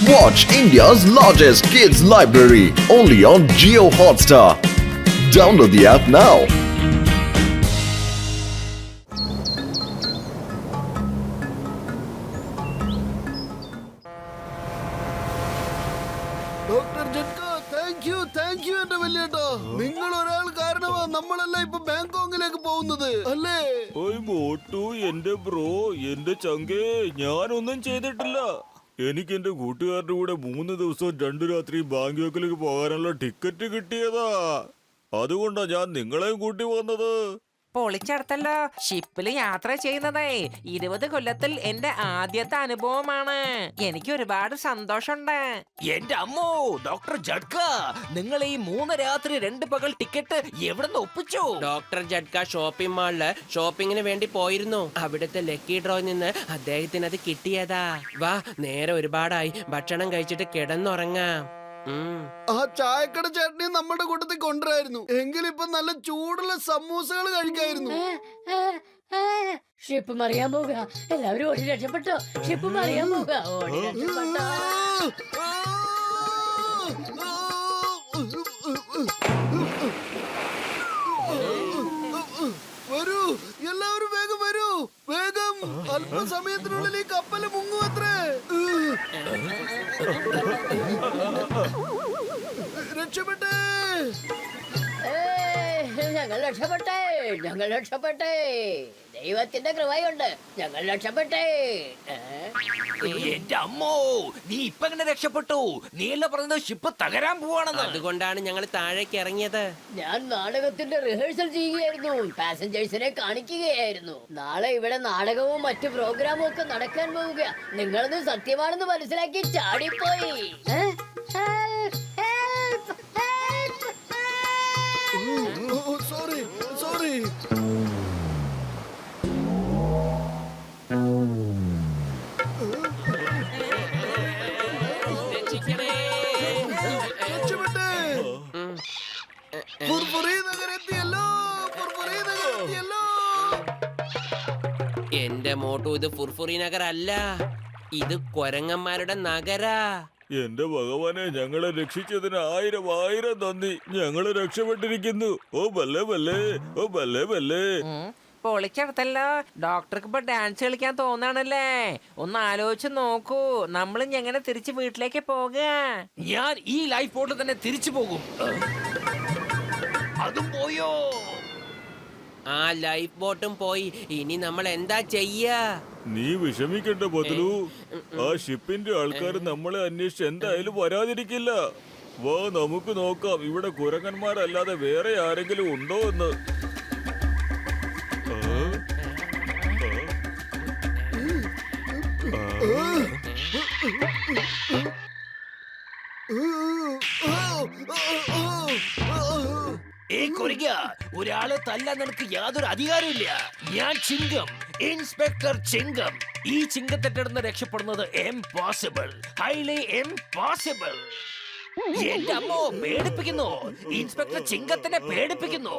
Watch India's largest kids library only on Jio Hotstar. Download the app now. Doctor ജഡ്ക, thank you എന്റെ വലിയേട്ടാ. നിങ്ങൾ ഒരാൾ കാരണമാ നമ്മളെല്ലാം ഇപ്പൊ ബാങ്കോങ്ങിലേക്ക് പോകുന്നത് അല്ലേ? ഓയ് മോട്ടു, എന്റെ ബ്രോ, എന്റെ ചങ്കേ, ഞാനൊന്നും ചെയ്തിട്ടില്ല. എനിക്ക് എന്റെ കൂട്ടുകാരുടെ കൂടെ 3 ദിവസവും 2 രാത്രി ബാങ്കോക്കിലേക്ക് പോകാനുള്ള ടിക്കറ്റ് കിട്ടിയതാ. അതുകൊണ്ടാ ഞാൻ നിങ്ങളെയും കൂട്ടി വന്നത്. പൊളിച്ചെടുത്തല്ലോ. ഷിപ്പിൽ യാത്ര ചെയ്യുന്നതേ 20 കൊല്ലത്തിൽ എന്റെ ആദ്യത്തെ അനുഭവമാണ്. എനിക്ക് ഒരുപാട് സന്തോഷമുണ്ട്. എന്റെ അമ്മോ, ഡോക്ടർ ജഡ്ക, നിങ്ങൾ ഈ 3 രാത്രി 2 പകൽ ടിക്കറ്റ് എവിടുന്ന് ഒപ്പിച്ചു? ഡോക്ടർ ജഡ്ക ഷോപ്പിംഗ് മാളില് ഷോപ്പിങ്ങിന് വേണ്ടി പോയിരുന്നു. അവിടുത്തെ ലക്കി ഡ്രോയിൽ നിന്ന് അദ്ദേഹത്തിന് അത് കിട്ടിയതാ. വാ, നേരെ ഒരുപാടായി, ഭക്ഷണം കഴിച്ചിട്ട് കിടന്നുറങ്ങാം. ആ ചായക്കട ചട്നി നമ്മുടെ കൂട്ടത്തിൽ കൊണ്ടുവരായിരുന്നു എങ്കിൽ ഇപ്പൊ നല്ല ചൂടുള്ള സമൂസകൾ കഴിക്കായിരുന്നു. ഷിപ്പ് മറിയാൻ പോവുക. എല്ലാവരും ഓടി രക്ഷപ്പെട്ടോ. ഷിപ്പ് മറിയാൻ പോവുക. ഓടി രക്ഷപ്പെട്ടോ. വരൂ, എല്ലാവരും വേഗം വരൂ, വേഗം. അല്പസമയത്തിനുള്ളിൽ ഈ കപ്പല് മുങ്ങുമത്രേ. രക്ഷപ്പെട്ടേ, ഞങ്ങൾ രക്ഷപ്പെട്ടേ, ഞങ്ങൾ രക്ഷപ്പെട്ടേ. ദൈവത്തിന്റെ കൃപയുണ്ട്, ഞങ്ങൾ രക്ഷപ്പെട്ടേ. എന്റെ അമ്മോ, നീ ഇപ്പൊ എങ്ങനെ രക്ഷപ്പെട്ടു? നീയല്ല പറഞ്ഞത് ഷിപ്പ് തകരാൻ പോവാണെന്ന്. അതുകൊണ്ടാണ് ഞങ്ങൾ താഴേക്ക് ഇറങ്ങിയത്. ഞാൻ നാടകത്തിന്റെ റിഹേഴ്സൽ ചെയ്യുകയായിരുന്നു, പാസഞ്ചേഴ്സിനെ കാണിക്കുകയായിരുന്നു. നാളെ ഇവിടെ നാടകവും മറ്റു പ്രോഗ്രാമും ഒക്കെ നടക്കാൻ പോവുക. നിങ്ങളത് സത്യമാണെന്ന് മനസ്സിലാക്കി ചാടിപ്പോയി. Sorry sorry. രക്ഷപ്പെട്ടേ. ഫുർഫുറി നഗരെത്തിയല്ലോ, ഫുർഫുറി നഗരെത്തിയല്ലോ. എന്റെ മോട്ടു, ഇത് ഫുർഫുറി നഗർ അല്ല, ഇത് കൊരങ്ങന്മാരുടെ നഗരാ. എന്റെ ഭഗവാനെ, ഞങ്ങളെ രക്ഷിച്ചതിന് 1000 നന്ദി. ഞങ്ങള് രക്ഷപ്പെട്ടിരിക്കുന്നു. ഓ ബല്ലേ ബല്ലേ, ഓ ബല്ലേ ബല്ലേ. പൊളിച്ചെടുത്തല്ലോ. ഡോക്ടർക്ക് ഇപ്പൊ ഡാൻസ് കളിക്കാൻ തോന്നാണല്ലേ? ഒന്ന് ആലോചിച്ച് നോക്കൂ, നമ്മൾ എങ്ങനെ തിരിച്ച് വീട്ടിലേക്ക് പോകുക? ഞാൻ ഈ ലൈഫ് ബോട്ടിൽ തന്നെ തിരിച്ചു പോകും. അതും പോയോ? ആ ലൈഫ് ബോട്ടും പോയി. ഇനി നമ്മൾ എന്താ ചെയ്യാ? നീ വിഷമിക്കണ്ട ബദലു. ആ ഷിപ്പിന്റെ ആൾക്കാർ നമ്മളെ അന്വേഷിച്ച് എന്തായാലും വരാതിരിക്കില്ല. വാ, നമുക്ക് നോക്കാം ഇവിടെ കുരങ്ങന്മാരല്ലാതെ വേറെ ആരെങ്കിലും ഉണ്ടോ എന്ന്. കുരങ്ങ, ഒരാളെ തല്ലാൻ നിനക്ക് യാതൊരു അധികാരമില്ല. ഞാൻ ചിങ്കം, ഇൻസ്പെക്ടർ ചിങ്കം. ഈ ചിങ്കത്തെട്ടിടുന്ന് രക്ഷപ്പെടുന്നത് ഇംപോസിബിൾ, ഹൈലി ഇംപോസിബിൾ. എന്റെ അമ്മോ, പേടിപ്പിക്കുന്നു. ഇൻസ്പെക്ടർ ചിങ്കത്തിനെ പേടിപ്പിക്കുന്നു.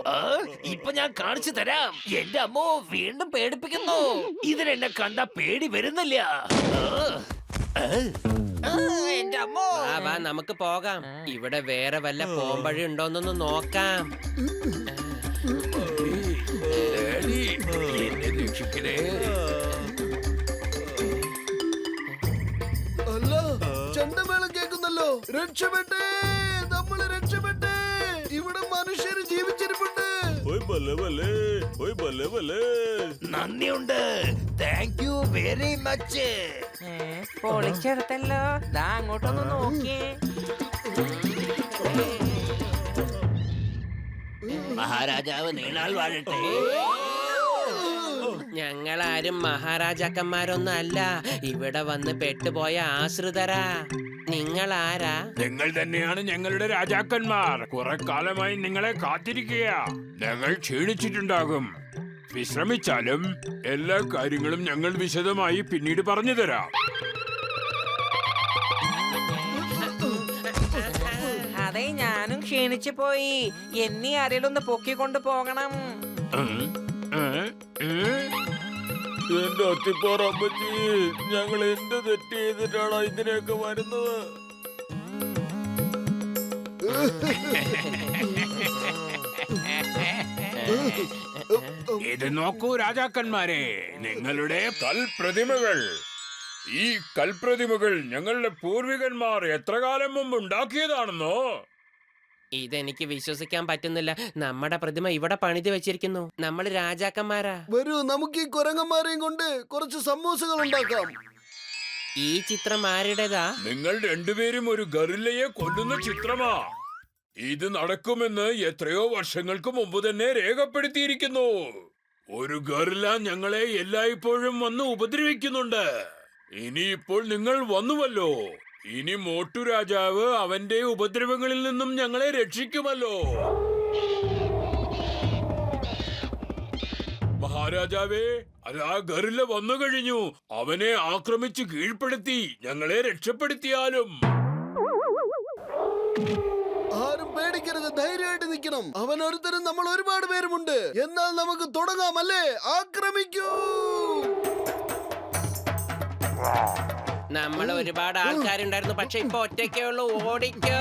ഇപ്പൊ ഞാൻ കാണിച്ചു തരാം. എന്റെ അമ്മോ, വീണ്ടും പേടിപ്പിക്കുന്നു. ഇതിനെന്നെ കണ്ട പേടി വരുന്നില്ല. എന്റെ അമ്മോ. വാ, നമുക്ക് പോകാം. ഇവിടെ വേറെ വല്ല പോംവഴി ഉണ്ടോന്നൊന്ന് നോക്കാം. എന്നെ രക്ഷിക്കണേ. അല്ല, ചെണ്ടമേളം കേൾക്കുന്നല്ലോ. രക്ഷപ്പെട്ടേ, നമ്മള് രക്ഷപ്പെട്ടേ. ഇവിടെ മനുഷ്യര് ജീവിച്ചിരിപ്പുണ്ട്. ഓയ് ബല്ലേ ബല്ലേ, ഓയ് ബല്ലേ ബല്ലേ. നന്ദിയുണ്ട്. Thank you very much. പൊളിച്ചെടുത്തല്ലോ. ദാ അങ്ങോട്ടൊന്ന് നോക്കിയേ. മഹാരാജാവ് നീണാൾ വാഴട്ടെ. ഞങ്ങളാരും മഹാരാജാക്കന്മാരൊന്നും അല്ല, ഇവിടെ വന്ന് പെട്ടുപോയ ആശ്രിതരാ. നിങ്ങൾ ആരാ? നിങ്ങൾ തന്നെയാണ് ഞങ്ങളുടെ രാജാക്കന്മാർ. കുറെ കാലമായി നിങ്ങളെ കാത്തിരിക്കുക. ഞങ്ങൾ ക്ഷീണിച്ചിട്ടുണ്ടാകും. വിശ്രമിച്ചാലും എല്ലാ കാര്യങ്ങളും ഞങ്ങൾ വിശദമായി പിന്നീട് പറഞ്ഞു തരാം. അതെ, ഞാനും ക്ഷീണിച്ചു പോയി. എന്നെ ആരെങ്കിലും ഒന്ന് പൊക്കിക്കൊണ്ട് പോകണം. എന്റെ അത്തിപ്പാറ അമ്മച്ചി, ഞങ്ങൾ എന്ത് തെറ്റി? ചെയ്തിട്ടാണോ ഇതിനൊക്കെ വരുന്നത്? ഇത് നോക്കൂ രാജാക്കന്മാരെ, നിങ്ങളുടെ കൽപ്രതിമകൾ. ഈ കൽപ്രതിമകൾ ഞങ്ങളുടെ പൂർവികന്മാർ എത്ര കാലം മുമ്പ് ഉണ്ടാക്കിയതാണെന്നോ? ഇതെനിക്ക് വിശ്വസിക്കാൻ പറ്റുന്നില്ല. നമ്മുടെ പ്രതിമ ഇവിടെ പണിത് വെച്ചിരിക്കുന്നു. നമ്മൾ രാജാക്കന്മാരാ. വരൂ, നമുക്ക് ഈ കുരങ്ങന്മാരെയും കൊണ്ട് കുറച്ച് സമൂസകൾ ഉണ്ടാക്കാം. ഈ ചിത്രം ആരുടേതാ? നിങ്ങൾ രണ്ടുപേരും ഒരു ഗറില്ലയെ കൊല്ലുന്ന ചിത്രമാ. ഇത് നടക്കുമെന്ന് എത്രയോ വർഷങ്ങൾക്ക് മുമ്പ് തന്നെ രേഖപ്പെടുത്തിയിരിക്കുന്നു. ഒരു ഗറില്ല ഞങ്ങളെ എല്ലായ്പ്പോഴും വന്ന് ഉപദ്രവിക്കുന്നുണ്ട്. ഇനിയിപ്പോൾ നിങ്ങൾ വന്നുവല്ലോ. ഇനി മോട്ടു രാജാവ് അവന്റെ ഉപദ്രവങ്ങളിൽ നിന്നും ഞങ്ങളെ രക്ഷിക്കുമല്ലോ. മഹാരാജാവേ, അതാ ഗറില്ല വന്നു കഴിഞ്ഞു. അവനെ ആക്രമിച്ച് കീഴ്പ്പെടുത്തി ഞങ്ങളെ രക്ഷപ്പെടുത്തിയാലും. ആരും പേടിക്കരുത്, ധൈര്യമായിട്ട് നിൽക്കണം. അവൻ ഒരുത്തരും നമ്മൾ ഒരുപാട് പേരുമുണ്ട്. എന്നാൽ നമുക്ക് തുടങ്ങാം, അല്ലേ? ആക്രമിക്കൂ. നമ്മൾ ഒരുപാട് ആൾക്കാരുണ്ടായിരുന്നു, പക്ഷെ ഇപ്പൊ ഒറ്റയ്ക്കേ ഉള്ളൂ. ഓടിക്കോ.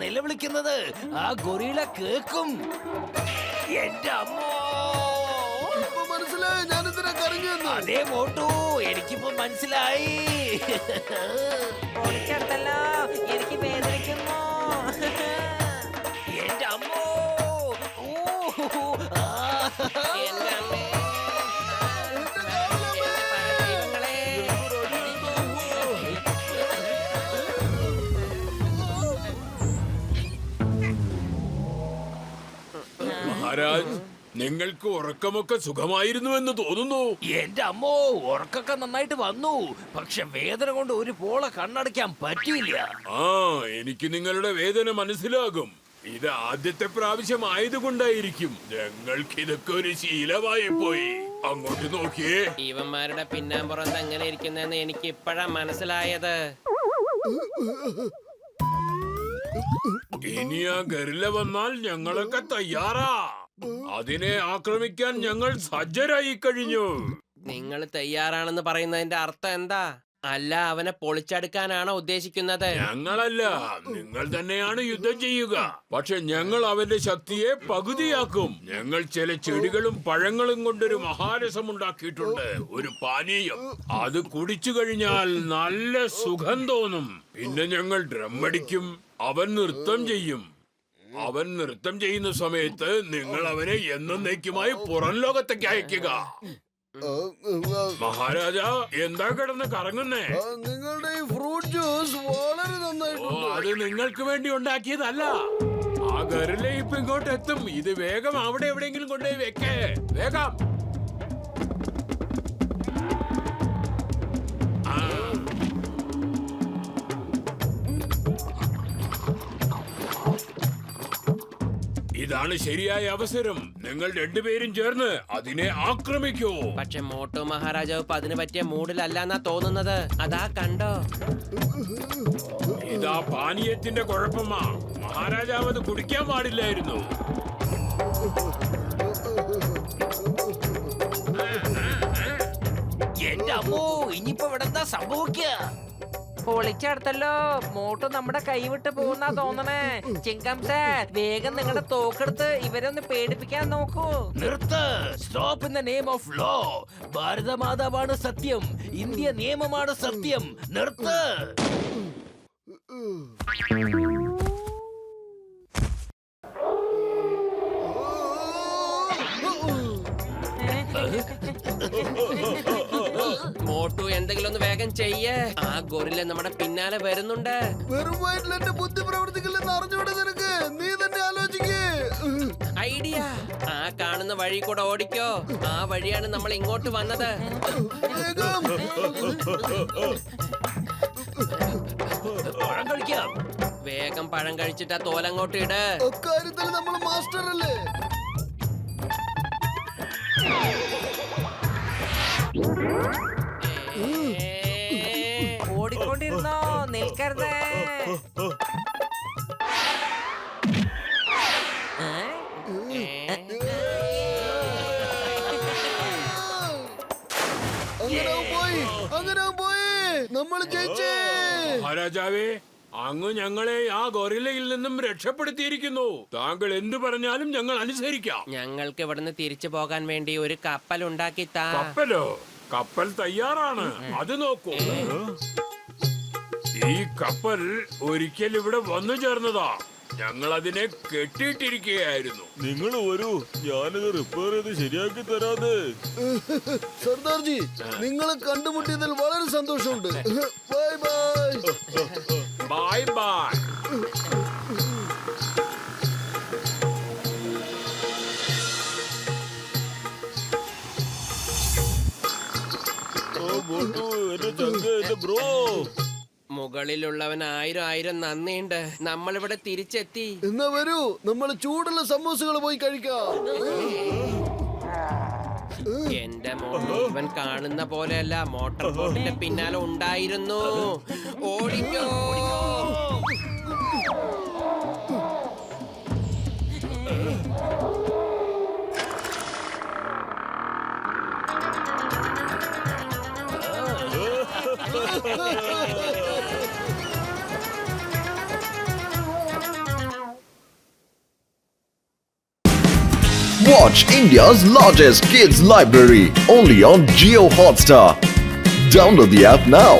നിലവിളിക്കുന്നത് ആ ഗൊറില്ല കേക്കും. എന്റെ അമ്മോ, ഇപ്പൊ മനസ്സിലായി ഞാൻ ഇതിനെ കരഞ്ഞെന്ന്. അതേ മോട്ടു, എനിക്കിപ്പോ മനസ്സിലായി. പൊളിച്ചെടുത്തല്ലോ, എനിക്ക് വേദനിക്കുന്നു. എന്റെ അമ്മോ, ആ. എന്റെ അമ്മേ. എന്റെ പരദൈവങ്ങളെ. മഹാരാജ്, നിങ്ങൾക്ക് ഉറക്കമൊക്കെ സുഖമായിരുന്നുവെന്ന് തോന്നുന്നു. എന്റെ അമ്മോ, ഉറക്കൊക്കെ നന്നായിട്ട് വന്നു. പക്ഷെ വേദന കൊണ്ട് ഒരു പോള കണ്ണടയ്ക്കാൻ പറ്റിയില്ല. ആ, എനിക്ക് നിങ്ങളുടെ വേദന മനസ്സിലാകും. ഇത് ആദ്യത്തെ പ്രാവശ്യം ആയതുകൊണ്ടായിരിക്കും. ഞങ്ങൾക്ക് ഇതൊക്കെ ഒരു ശീലമായി പോയി. അങ്ങോട്ട് നോക്കിയേ. ഇവന്മാരുടെ പിന്നാമ്പുറത്ത് എങ്ങനെ ഇരിക്കുന്നെന്ന് എനിക്ക് ഇപ്പോഴാ മനസ്സിലായത്. ഇനി ആ ഗറില്ല വന്നാൽ ഞങ്ങളൊക്കെ തയ്യാറാ. അതിനെ ആക്രമിക്കാൻ ഞങ്ങൾ സജ്ജരായി കഴിഞ്ഞു. നിങ്ങൾ തയ്യാറാണെന്ന് പറയുന്നതിന്റെ അർത്ഥം എന്താ? അല്ല, അവനെ പൊളിച്ചെടുക്കാനാണോ ഉദ്ദേശിക്കുന്നത്? ഞങ്ങളല്ല, നിങ്ങൾ തന്നെയാണ് യുദ്ധം ചെയ്യുക. പക്ഷെ ഞങ്ങൾ അവന്റെ ശക്തിയെ പകുതിയാക്കും. ഞങ്ങൾ ചില ചെടികളും പഴങ്ങളും കൊണ്ടൊരു മഹാരസം ഉണ്ടാക്കിയിട്ടുണ്ട്, ഒരു പാനീയം. അത് കുടിച്ചു കഴിഞ്ഞാൽ നല്ല സുഖം തോന്നും. പിന്നെ ഞങ്ങൾ ഡ്രമ്മടിക്കും. അവൻ നൃത്തം ചെയ്യും. അവൻ നൃത്തം ചെയ്യുന്ന സമയത്ത് നിങ്ങൾ അവനെ എന്നേക്കുമായി പുറം ലോകത്തേക്ക് അയക്കുക. മഹാരാജാ, എന്താ കിടന്ന് കറങ്ങുന്നേ? നിങ്ങളുടെ ഈ ഫ്രൂട്ട് ജ്യൂസ് വളരെ ഓ, നന്നായിട്ടുണ്ട്. അത് നിങ്ങൾക്ക് വേണ്ടി ഉണ്ടാക്കിയതല്ല. ആ ഗറില്ല ഇപ്പൊ ഇങ്ങോട്ട് എത്തും. ഇത് വേഗം അവിടെ എവിടെയെങ്കിലും കൊണ്ടുപോയി വെക്കേ. വേഗം. ആ. ഇതാണ് ശരിയായ അവസരം. നിങ്ങൾ രണ്ടുപേരും ചേർന്ന് അതിനെ ആക്രമിക്കൂ. പക്ഷെ മോട്ടു മഹാരാജാവ് ഇപ്പൊ അതിന് പറ്റിയ മൂഡിലല്ലെന്നാ തോന്നുന്നത്. അതാ കണ്ടോ? ഇതാ പാനീയത്തിന്റെ കുഴപ്പമാ. മഹാരാജാവ് അത് കുടിക്കാൻ പാടില്ലായിരുന്നു. എന്റെ അമ്മോ, ഇനിയിപ്പോ ഇവിടെ എന്താ സംഭവിക്കുക? പൊളിച്ചെടുത്തല്ലോ. മോട്ടു നമ്മുടെ കൈവിട്ട് പോകുന്നാ തോന്നണേ. ചിങ്കം സാർ, വേഗം നിങ്ങളുടെ തോക്കെടുത്ത് ഇവരൊന്ന് പേടിപ്പിക്കാൻ നോക്കൂ. നിർത്ത്. Stop in the name of law. ഭാരതമാതാവാണ് സത്യം, ഇന്ത്യ നിയമമാണ് സത്യം. നിർത്ത്. മോട്ടു, എന്തെങ്കിലും ഒന്ന് വേഗം ചെയ്യേ. ആ ഗൊറില്ല നമ്മുടെ പിന്നാലെ വരുന്നുണ്ട്. വെറും വയറ്റിൽ എന്റെ ബുദ്ധി പ്രവർത്തിക്കില്ലെന്ന് അറിഞ്ഞൂടെ നിനക്ക്? നീ തന്നെ ആലോചിക്കേ. ഐഡിയ. ആ കാണുന്ന വഴി കൂടെ ഓടിക്കോ. ആ വഴിയാണ് നമ്മൾ ഇങ്ങോട്ട് വന്നത്. വേഗം. പഴം കഴിക്കാം. വേഗം പഴം കഴിച്ചിട്ട് ആ തോലങ്ങോട്ട് ഇട്. അക്കാര്യത്തിൽ നമ്മൾ മാസ്റ്റർ അല്ലേ? ഓടിക്കൊണ്ടിരുന്നോ, നിൽക്കരുതേ. നമ്മൾ ജയിച്ചേ. മഹാരാജാവേ, അങ്ങ് ഞങ്ങളെ ആ ഗൊറില്ലയിൽ നിന്നും രക്ഷപ്പെടുത്തിയിരിക്കുന്നു. താങ്കൾ എന്തു പറഞ്ഞാലും ഞങ്ങൾ അനുസരിക്കാം. ഞങ്ങൾക്ക് ഇവിടുന്ന് തിരിച്ചു പോകാൻ വേണ്ടി ഒരു കപ്പൽ ഉണ്ടാക്കി താ. കപ്പലോ? കപ്പൽ തയ്യാറാണ്. അത് നോക്കൂ. ഈ കപ്പൽ ഒരിക്കൽ ഇവിടെ വന്നു ചേർന്നതാ. ഞങ്ങൾ അതിനെ കെട്ടിയിട്ടിരിക്കുകയായിരുന്നു. നിങ്ങൾ വരൂ, ഞാനിത് റിപ്പയർ ചെയ്ത് ശരിയാക്കി തരാതെ. സർദാർജി, നിങ്ങളെ കണ്ടുമുട്ടിയതിൽ വളരെ സന്തോഷമുണ്ട്. Bye bye. Bye bye. ഓ മോട്ടു, എന്റെ ചങ്ക്, എന്റെ ബ്രോ. മുകളിലുള്ളവൻ 1000 നന്ദിയുണ്ട്. നമ്മളിവിടെ തിരിച്ചെത്തി. എന്നാ വരൂ, നമ്മൾ ചൂടുള്ള സമൂസകൾ പോയി കഴിക്കാം. എന്റെ മോട്ടോ, ഇവൻ കാണുന്ന പോലെയല്ല, മോട്ടോർ ബോട്ടിന്റെ പിന്നാലെ ഉണ്ടായിരുന്നു. ഓടിക്കോ. Watch India's largest kids library only on Geo Hotstar. Download the app now.